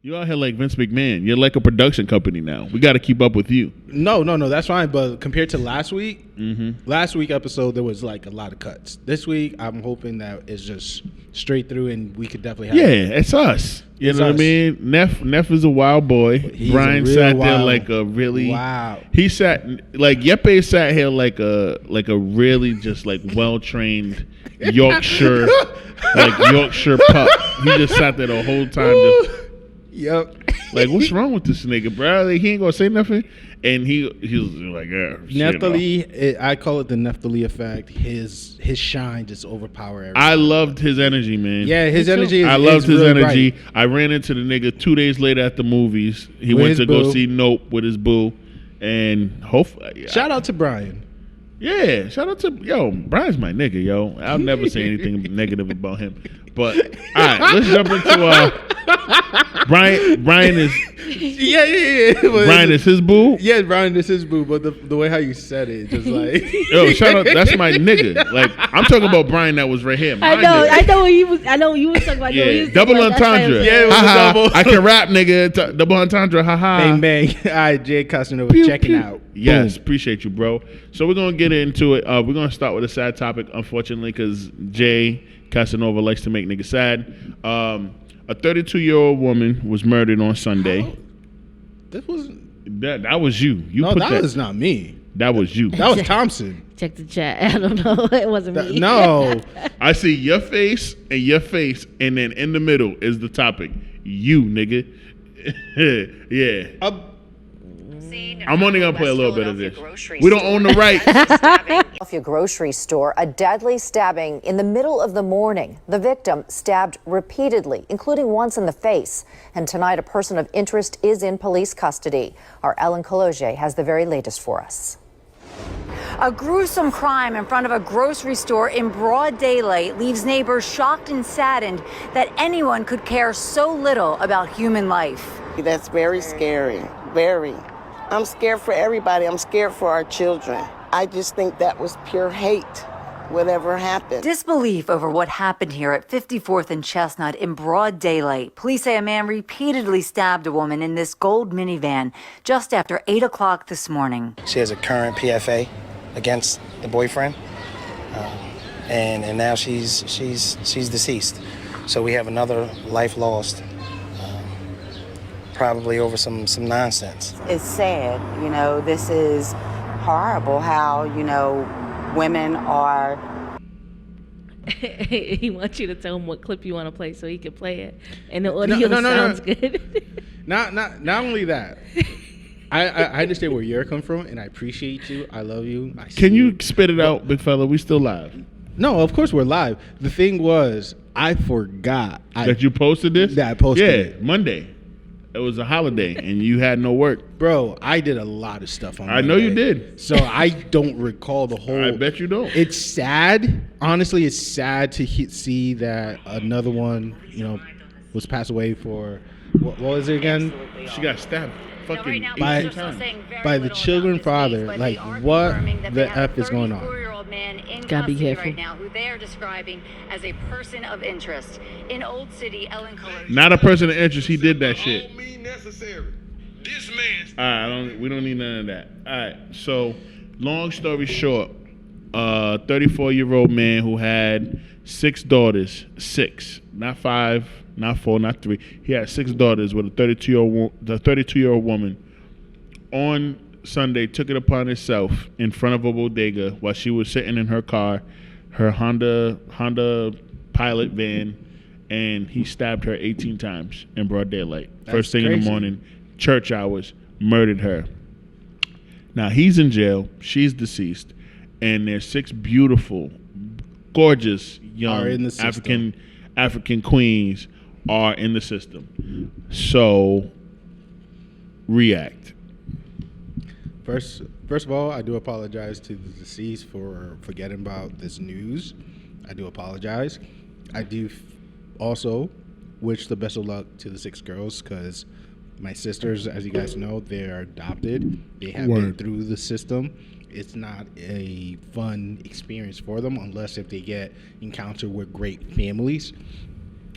You out here like Vince McMahon. You're like a production company now. We got to keep up with you. No, that's fine. But compared to last week, last week episode, there was like a lot of cuts. This week, I'm hoping that it's just straight through and we could definitely have it's us. You know what I mean? Neph is a wild boy. Brian sat there like a really He sat like Yeppe sat here like a really just like well trained Yorkshire Yorkshire pup. He just sat there the whole time. Yep. Like, what's wrong with this nigga, bro? Like, he ain't gonna say nothing. And he was like, Neftali, I call it the Neftali effect. His shine just overpower everything. I loved his energy, man. Yeah, his energy. I loved his really energy. Bright. I ran into the nigga 2 days later at the movies. He went to go see Nope with his boo, and hopefully, shout out to Brian. Yeah, shout out to Brian's my nigga, yo. I'll never say anything negative about him. But all right, let's jump into Brian is Brian is his boo. Yeah, Brian is his boo. But the way how you said it, just like shout out, that's my nigga. Like I'm talking about Brian that was right here. I know what you was talking about. Yeah, double entendre. Yeah, it was a double. I can rap, nigga. Double entendre. Haha. Bang bang. All right, Jay Casanova checking out. Yes, Boom. appreciate you, bro. So we're gonna get into it. We're gonna start with a sad topic, unfortunately, because Jay Casanova likes to make niggas sad. A 32-year-old woman was murdered on Sunday. That was you. That was not me. That was you. That was Thompson. Check the chat. I don't know. It wasn't me. No. I see your face, and then in the middle is the topic. You, nigga. Yeah. I'm only going to play a little bit of this. We don't own the right. Philadelphia grocery store, a deadly stabbing in the middle of the morning. The victim stabbed repeatedly, including once in the face. And tonight, a person of interest is in police custody. Our Ellen Cologe has the very latest for us. A gruesome crime in front of a grocery store in broad daylight leaves neighbors shocked and saddened that anyone could care so little about human life. That's very scary, very. I'm scared for everybody. I'm scared for our children. I just think that was pure hate, whatever happened. Disbelief over what happened here at 54th and Chestnut in broad daylight. Police say a man repeatedly stabbed a woman in this gold minivan just after 8 o'clock this morning. She has a current PFA against the boyfriend, and now she's deceased. So we have another life lost. Probably over some nonsense. It's sad, this is horrible how, women are. He wants you to tell him what clip you want to play so he can play it. And the audio sounds good. Not only that. I understand where you're coming from, and I appreciate you. I love you. Can you spit it out, big fella? We still live. No, of course we're live. The thing was, I forgot. That you posted this? That I posted it. Yeah, Monday. It was a holiday, and you had no work. Bro, I did a lot of stuff on Monday. I know you did. So I don't recall the whole. I bet you don't. It's sad. Honestly, it's sad to see that another one, was passed away for, what was it again? She got stabbed fucking by the children's father. Like, what the F is going on? Gotta be careful. Right now, who they are describing as a person of interest in Old City, Ellen Cologne. Not a person of interest. He did that shit. Necessary. This man. All right, we don't need none of that. All right. So, long story short, 34-year-old man who had 6 daughters, 6, not 5, not 4, not 3. He had 6 daughters with a 32-year-old woman. On Sunday, took it upon himself in front of a bodega while she was sitting in her car, her Honda Pilot van, and he stabbed her 18 times in broad daylight. First thing in the morning, church hours, murdered her. Now he's in jail, she's deceased, and their 6 beautiful, gorgeous young African queens are in the system. So react. First of all, I do apologize to the deceased for forgetting about this news. I do apologize. I do also wish the best of luck to the 6 girls, because my sisters, as you guys know, they're adopted. They have been through the system. it's not a fun experience for them unless if they get encounter with great families.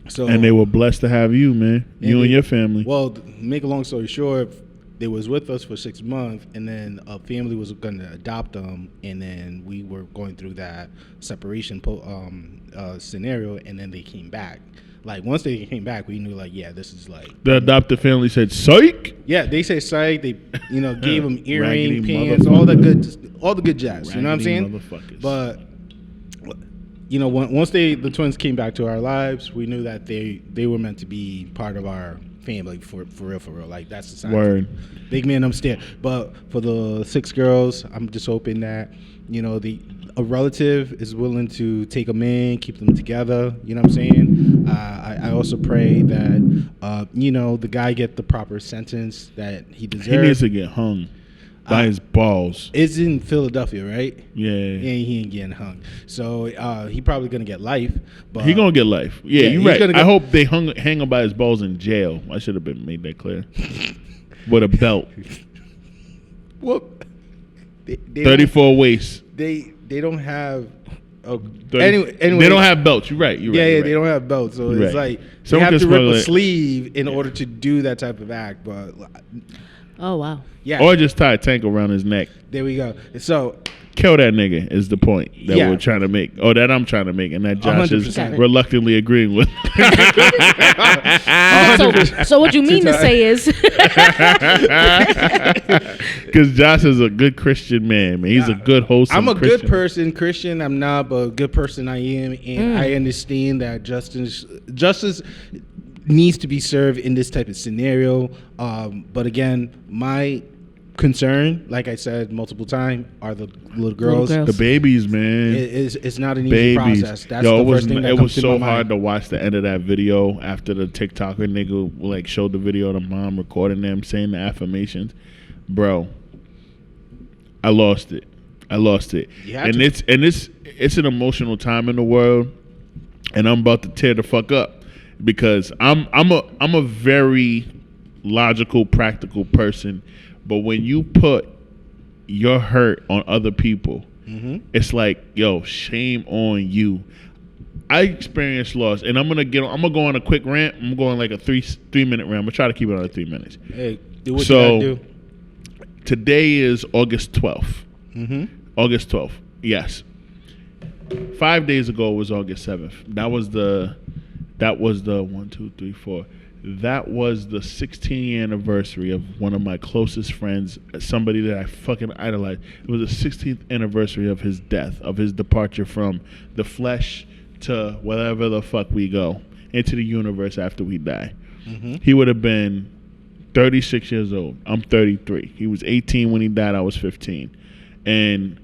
So and they were blessed to have you, man. You and your family. Well, make a long story short, they was with us for 6 months, and then a family was going to adopt them, and then we were going through that separation scenario, and then they came back. Like, once they came back, we knew, like, yeah, this is like... The adopted family said, psych? Yeah, they say psych. They, gave them earring, pants, all the good jazz. Raggedy, you know what I'm saying? Motherfuckers. But, once the twins came back to our lives, we knew that they were meant to be part of our family for real. Like, that's the sign. Word. Big man upstairs. But for the 6 girls, I'm just hoping that, a relative is willing to take them in, keep them together. You know what I'm saying? I also pray that, the guy get the proper sentence that he deserves. He needs to get hung by his balls. It's in Philadelphia, right? Yeah. And he ain't getting hung. So he probably going to get life. But He going to get life. Yeah, you're right. Gonna I hope they hang him by his balls in jail. I should have made that clear. With a belt. Well, 34 waist. They don't have. Anyway, they don't have belts. You're right. You're right. They don't have belts. So You're it's right. like Someone you have to can rip a smuggle it. sleeve in order to do that type of act. But Oh wow. yeah, Or just tie a tank around his neck. there we go. So Kill that nigga is the point that Yeah. we're trying to make. Or that I'm trying to make. And that Josh is 100%. reluctantly agreeing with. So what you mean to say is Because Josh is a good Christian man. He's a good host. I'm a Christian. good person, Christian. I'm not, but a good person I am, and I understand that justice needs to be served in this type of scenario. But again, my concern, like I said multiple times, are the little girls. The babies, man. It's not an easy process. That's the first thing that it comes was to so my hard mind. to watch the end of that video after the TikToker nigga like showed the video of the mom recording them saying the affirmations. Bro, I lost it. You had And to. it's an emotional time in the world, and I'm about to tear the fuck up because I'm a very logical, practical person. But when you put your hurt on other people, it's like, yo, shame on you. I experienced loss, and I'm gonna go on a quick rant. I'm going like a 3-minute rant. I'm gonna try to keep it under 3 minutes. Hey, do what you gotta do. Today is August 12th. August 12th. Yes. 5 days ago was August 7th. That was the 1, 2, 3, 4. That was the 16th anniversary of one of my closest friends, somebody that I fucking idolize. It was the 16th anniversary of his death, of his departure from the flesh to wherever the fuck we go, into the universe after we die. He would have been 36 years old. I'm 33. He was 18 when he died. I was 15. And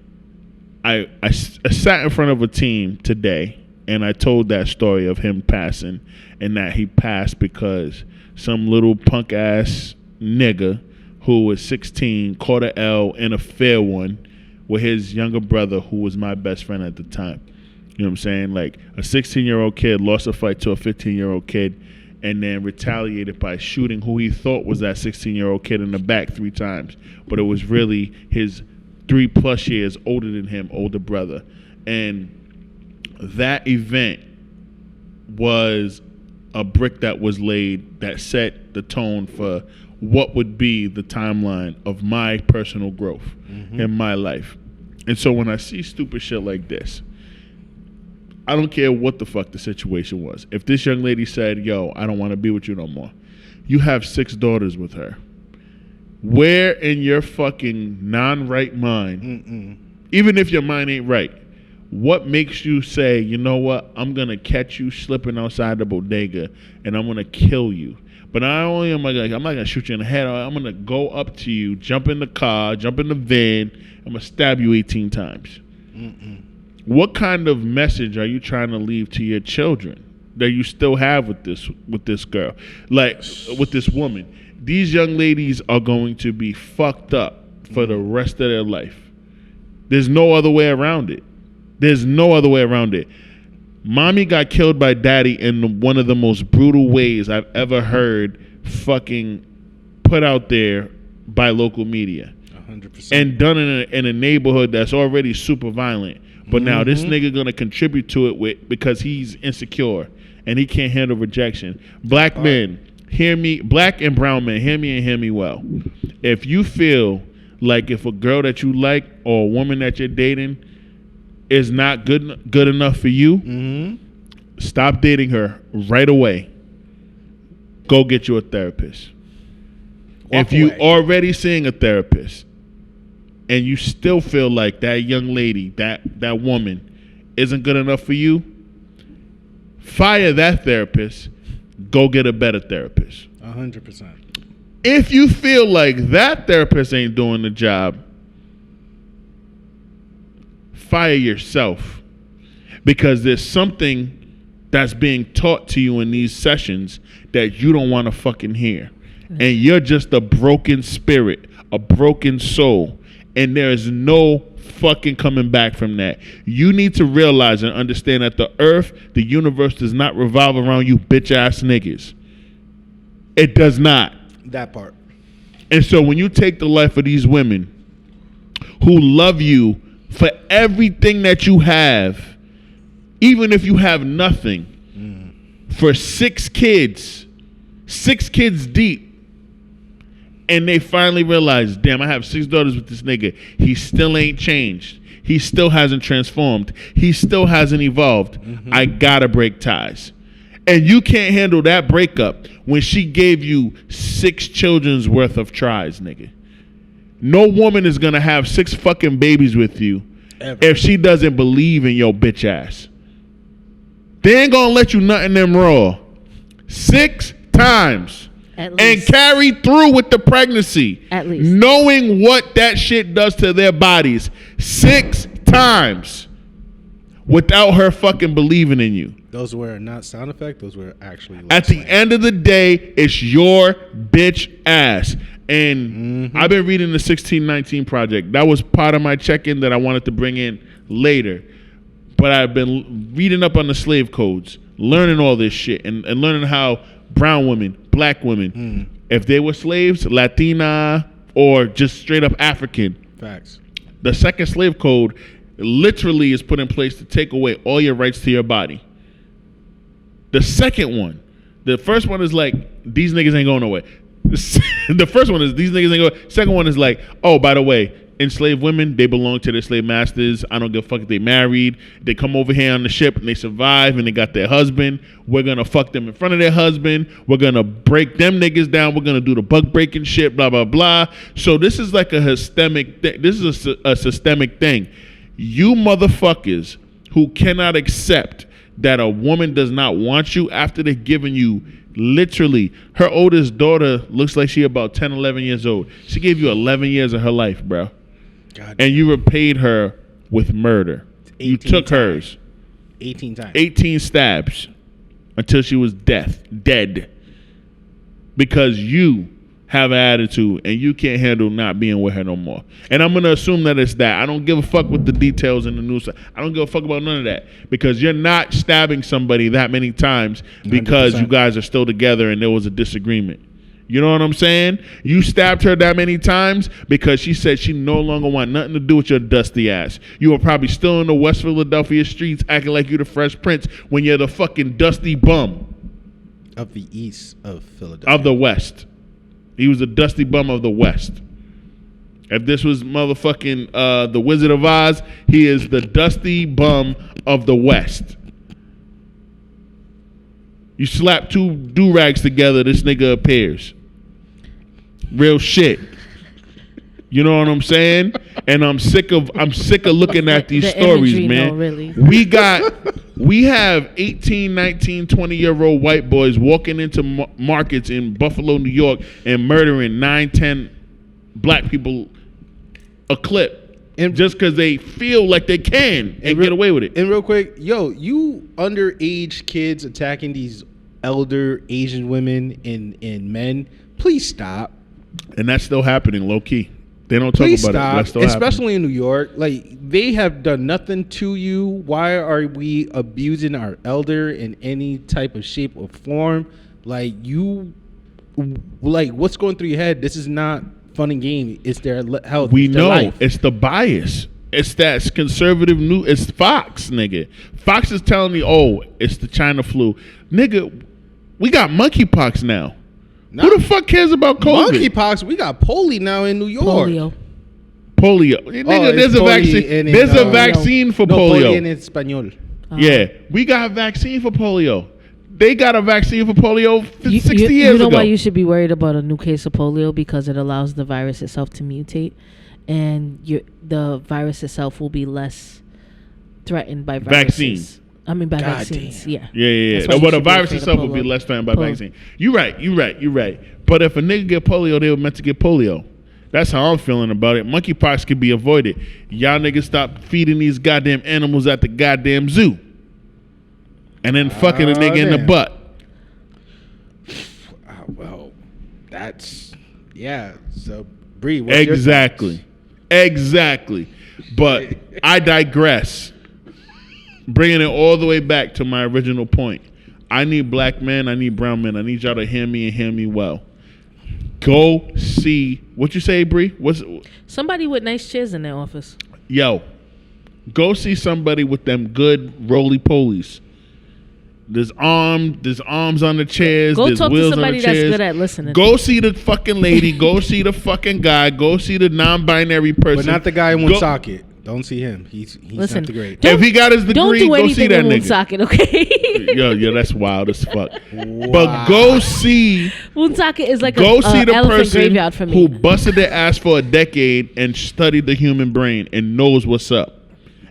I sat in front of a team today, and I told that story of him passing, and that he passed because some little punk ass nigga who was 16 caught a L in a fair one with his younger brother, who was my best friend at the time. You know what I'm saying? Like, a 16-year-old kid lost a fight to a 15-year-old kid and then retaliated by shooting who he thought was that 16-year-old kid in the back 3 times. But it was really his 3+ years older than him, older brother. And that event was a brick that was laid that set the tone for what would be the timeline of my personal growth in my life. And so when I see stupid shit like this, I don't care what the fuck the situation was. If this young lady said, yo, I don't want to be with you no more, you have 6 daughters with her. Where in your fucking non-right mind, even if your mind ain't right, what makes you say, you know what, I'm going to catch you slipping outside the bodega and I'm going to kill you? But not only am I going to, I'm not going to shoot you in the head. I'm going to go up to you, jump in the car, jump in the van. I'm going to stab you 18 times. What kind of message are you trying to leave to your children that you still have with this girl, like with this woman? These young ladies are going to be fucked up for the rest of their life. There's no other way around it. Mommy got killed by daddy in one of the most brutal ways I've ever heard fucking put out there by local media. 100%. And done in a neighborhood that's already super violent. But now this nigga gonna contribute to it because he's insecure and he can't handle rejection. Black men, hear me. Black and brown men, hear me and hear me well. If you feel like if a girl that you like or a woman that you're dating is not good enough for you, stop dating her right away. Go get you a therapist. If you already seeing a therapist and you still feel like that young lady, that woman isn't good enough for you, fire that therapist. Go get a better therapist. 100%. If you feel like that therapist ain't doing the job, fire yourself, because there's something that's being taught to you in these sessions that you don't want to fucking hear. And you're just a broken spirit, a broken soul, and there is no fucking coming back from that. You need to realize and understand that the earth, the universe, does not revolve around you bitch ass niggas. It does not. That part. And so when you take the life of these women who love you for everything that you have, even if you have nothing, for 6 kids deep, and they finally realize, damn, I have 6 daughters with this nigga. He still ain't changed. He still hasn't transformed. He still hasn't evolved. I gotta break ties. And you can't handle that breakup when she gave you 6 children's worth of tries, nigga. No woman is gonna have 6 fucking babies with you if she doesn't believe in your bitch ass. They ain't gonna let you nut in them raw 6 times. And carry through with the pregnancy. At least. Knowing what that shit does to their bodies 6 times without her fucking believing in you. Those were not sound effects. Those were actually. At the end of the day, it's your bitch ass. And I've been reading the 1619 Project. That was part of my check-in that I wanted to bring in later. But I've been reading up on the slave codes, learning all this shit, and learning how brown women, black women, if they were slaves, Latina, or just straight up African. Facts. The second slave code literally is put in place to take away all your rights to your body. The second one, the first one is like, these niggas ain't going nowhere. The first one is, these niggas ain't going. Second one is like, oh, by the way, enslaved women, they belong to their slave masters. I don't give a fuck if they married. They come over here on the ship and they survive and they got their husband. We're going to fuck them in front of their husband. We're going to break them niggas down. We're going to do the bug breaking shit, blah, blah, blah. So this is like a systemic thing. This is a systemic thing. You motherfuckers who cannot accept that a woman does not want you after they've given you literally, her oldest daughter looks like she about 10, 11 years old. She gave you 11 years of her life, bro. God. And you repaid her with murder. You took hers. 18 times. 18 stabs until she was dead. Because you have an attitude and you can't handle not being with her no more. And I'm going to assume that it's that. I don't give a fuck with the details in the news. I don't give a fuck about none of that. Because you're not stabbing somebody that many times because 100%. You guys are still together and there was a disagreement. You know what I'm saying? You stabbed her that many times because she said she no longer want nothing to do with your dusty ass. You were probably still in the West Philadelphia streets acting like you the Fresh Prince when you're the fucking dusty bum. Of the east of Philadelphia. Of the West. He was the dusty bum of the West. If this was motherfucking the Wizard of Oz, he is the dusty bum of the West. You slap 2 do-rags together, this nigga appears. Real shit. You know what I'm saying? And I'm sick of looking at these stories, imagery, man. no, really. We have 18, 19, 20-year-old white boys walking into markets in Buffalo, New York, and murdering 9, 10 black people a clip, and just because they feel like they can and get away with it. And real quick, you underage kids attacking these elder Asian women and men, please stop. And that's still happening, low key. They don't talk about it. That's still especially in New York. Like, they have done nothing to you. Why are we abusing our elder in any type of shape or form? Like, what's going through your head? This is not fun and game. It's their health. We it's their know life. it's the bias. It's that conservative news. It's Fox, nigga. Fox is telling me, oh, it's the China flu. Nigga, we got monkeypox now. No. Who the fuck cares about COVID? Monkeypox. We got polio now in New York. Polio. Nigga, there's a vaccine. There's a vaccine for polio. Polio in español. Yeah, we got a vaccine for polio. They got a vaccine for polio 60 years ago. You know why you should be worried about a new case of polio? Because it allows the virus itself to mutate, and the virus itself will be less threatened by viruses. By vaccines. Damn. Yeah. Yeah. Well, the virus itself will be less threatened by vaccine. You're right. But if a nigga get polio, they were meant to get polio. That's how I'm feeling about it. Monkeypox could be avoided. Y'all niggas stop feeding these goddamn animals at the goddamn zoo. And then fucking a nigga in the butt. Well, that's... Yeah. So, Bre, what's your thoughts? Exactly. But I digress. Bringing it all the way back to my original point. I need black men. I need brown men. I need y'all to hear me and hear me well. Go see... What you say, Bre? Somebody with nice chairs in their office. Yo. Go see somebody with them good roly-polies. There's arms on the chairs. Go there's talk wheels to somebody on the chairs. that's good at listening. Go see the fucking lady. Go see the fucking guy. Go see the non-binary person. But not the guy in Woonsocket. Don't see him. He's Listen, not the great. If he got his degree, go see that nigga. Woonsocket, okay? Yo, that's wild as fuck. Wow. But go see. Woonsocket is like go see the elephant person graveyard for me. who busted their ass for a decade and studied the human brain and knows what's up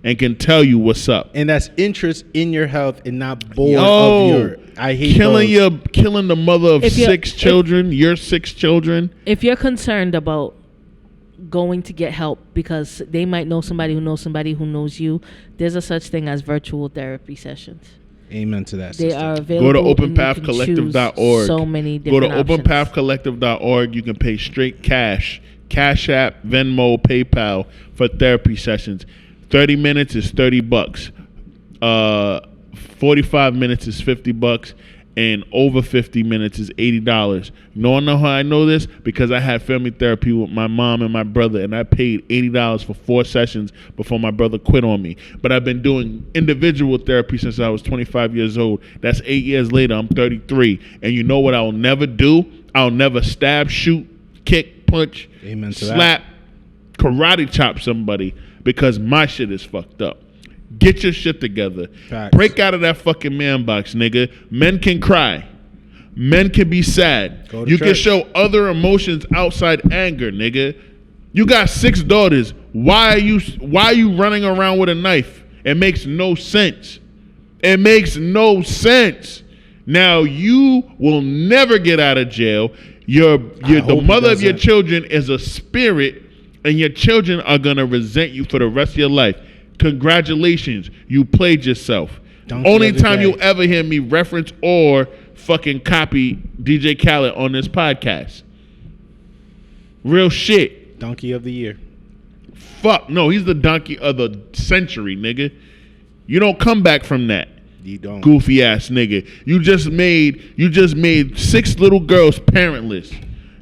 and can tell you what's up. And that's interest in your health and not bored of your. I hate killing the mother of your 6 children. If you're concerned about going to get help because they might know somebody who knows you, there's a such thing as virtual therapy sessions. Amen to that. They are available. Go to openpathcollective.org. So many different Go to openpathcollective.org. You can pay straight cash App, Venmo, PayPal for therapy sessions. 30 minutes is $30. 45 minutes is $50, and over 50 minutes is $80. You know how I know this? Because I had family therapy with my mom and my brother, and I paid $80 for 4 sessions before my brother quit on me. But I've been doing individual therapy since I was 25 years old. That's 8 years later. I'm 33. And you know what I'll never do? I'll never stab, shoot, kick, punch, Amen to slap, karate chop somebody because my shit is fucked up. Get your shit together. Facts. Break out of that fucking man box, nigga. Men can cry. Men can be sad. You can show other emotions outside anger, nigga. You got 6 daughters. Why are you running around with a knife? It makes no sense. It makes no sense. Now you will never get out of jail. The mother of your children is a spirit, and your children are gonna resent you for the rest of your life. Congratulations, you played yourself. Only time you'll ever hear me reference or fucking copy DJ Khaled on this podcast. Real shit. Donkey of the year. Fuck no, he's the donkey of the century, nigga. You don't come back from that. You don't. Goofy ass nigga. You just made 6 little girls parentless.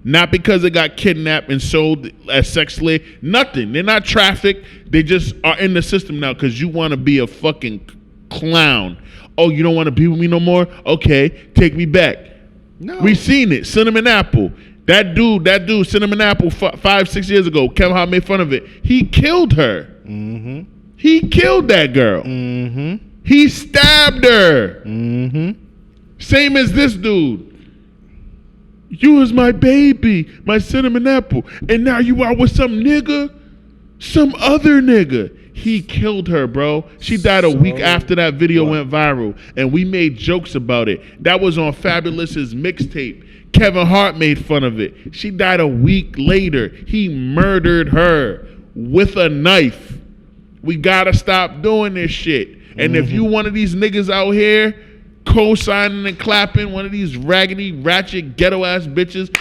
Not because they got kidnapped and sold as sex slave. Nothing. They're not trafficked. They just are in the system now because you want to be a fucking clown. Oh, you don't want to be with me no more? Okay, take me back. No. We seen it. Cinnamon Apple. That dude, Cinnamon Apple, 5-6 years ago, Kevin Hart made fun of it. He killed her. Mm-hmm. He killed that girl. Mm-hmm. He stabbed her. Mm-hmm. Same as this dude. You was my baby, my cinnamon apple, and now you are with some nigga, some other nigga. He killed her, bro. She died a week after that video went viral, and we made jokes about it. That was on Fabulous's mixtape. Kevin Hart made fun of it. She died a week later. He murdered her with a knife. We gotta stop doing this shit. And if you one of these niggas out here co-signing and clapping, one of these raggedy, ratchet, ghetto-ass bitches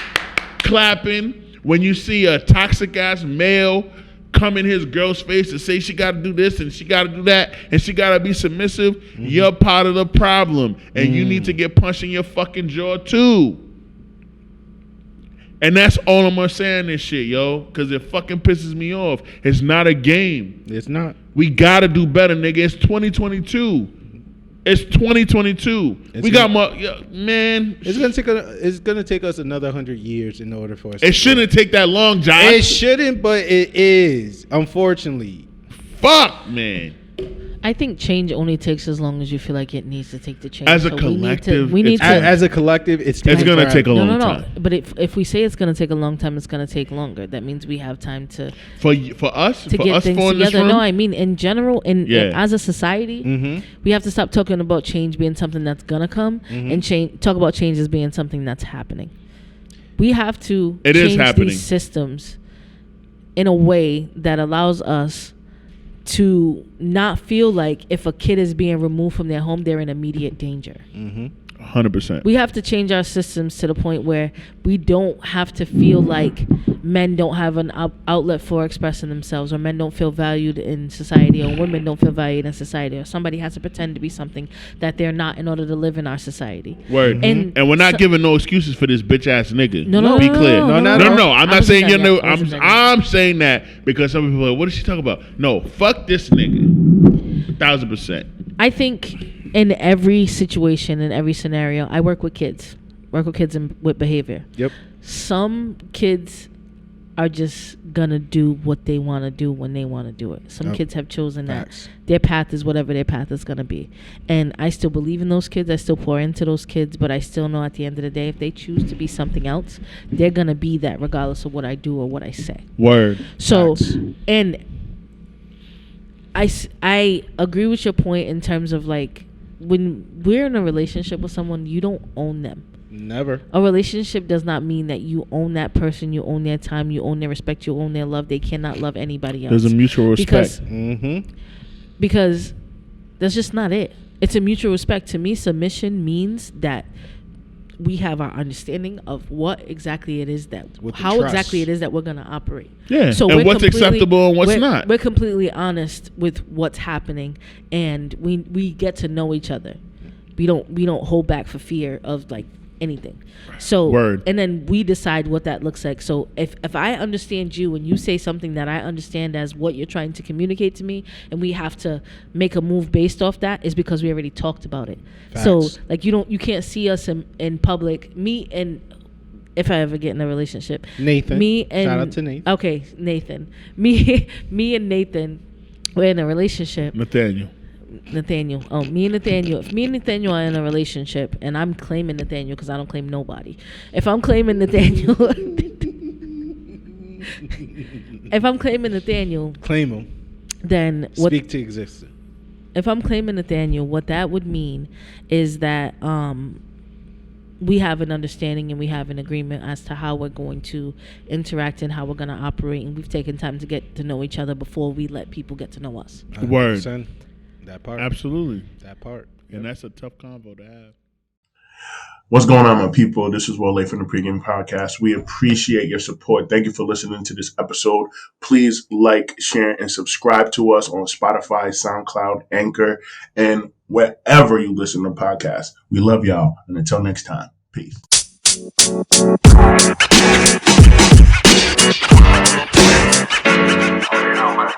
clapping when you see a toxic-ass male come in his girl's face and say she got to do this and she got to do that and she got to be submissive, you're part of the problem. And you need to get punched in your fucking jaw, too. And that's all I'm gonna say on this shit, yo, because it fucking pisses me off. It's not a game. It's not. We gotta do better, nigga. It's 2022. It's 2022. We got more, man. It's gonna take us another 100 years in order for us. It shouldn't take that long, Josh. It shouldn't, but it is. Unfortunately. Fuck, man. I think change only takes as long as you feel like it needs to take the change. As a collective, we need to. As a collective, it's gonna take a long time. But if we say it's gonna take a long time, it's gonna take longer. That means we have time to for us to for get us things for together. Room? No, I mean in general, as a society, we have to stop talking about change being something that's gonna come and talk about change as being something that's happening. We have to change these systems in a way that allows us to not feel like if a kid is being removed from their home, they're in immediate danger. 100%. We have to change our systems to the point where we don't have to feel like men don't have an outlet for expressing themselves, or men don't feel valued in society, or women don't feel valued in society, or somebody has to pretend to be something that they're not in order to live in our society. Word. And we're not giving no excuses for this bitch ass nigga. No, be clear. No. I'm not saying you're no. I'm saying that because some people are like, what is she talking about? No, fuck this nigga. 1,000%. I think in every situation, in every scenario, I work with kids with behavior. Yep. Some kids are just gonna do what they want to do when they want to do it. Some kids have chosen that their path is whatever their path is gonna be, and I still believe in those kids. I still pour into those kids, but I still know at the end of the day, if they choose to be something else, they're gonna be that regardless of what I do or what I say. Word. So, and I agree with your point in terms of like, when we're in a relationship with someone, you don't own them. Never. A relationship does not mean that you own that person, you own their time, you own their respect, you own their love. They cannot love anybody else. There's a mutual respect. Because that's just not it. It's a mutual respect. To me, submission means that we have our understanding of what exactly it is that, exactly it is that we're going to operate. Yeah. So and what's acceptable and what's not. We're completely honest with what's happening, and we get to know each other. We don't hold back for fear of like anything. So Word. And then we decide what that looks like. So if I understand you and you say something that I understand as what you're trying to communicate to me, and we have to make a move based off that, is because we already talked about it. Facts. So like you can't see us in public. Me and, if I ever get in a relationship, Nathan. Me and, shout out to Nathan. Okay, Nathan. Me and Nathan, we're in a relationship. Nathaniel. Me and Nathaniel. If me and Nathaniel are in a relationship, and I'm claiming Nathaniel because I don't claim nobody. If I'm claiming Nathaniel, claim him. Then speak to existence. If I'm claiming Nathaniel, what that would mean is that we have an understanding and we have an agreement as to how we're going to interact and how we're going to operate, and we've taken time to get to know each other before we let people get to know us. Word. That part. Absolutely. That part. And that's a tough convo to have. What's going on, my people? This is Wole from the Pregame Podcast. We appreciate your support. Thank you for listening to this episode. Please like, share, and subscribe to us on Spotify, SoundCloud, Anchor, and wherever you listen to podcasts. We love y'all. And until next time, peace. You know, man.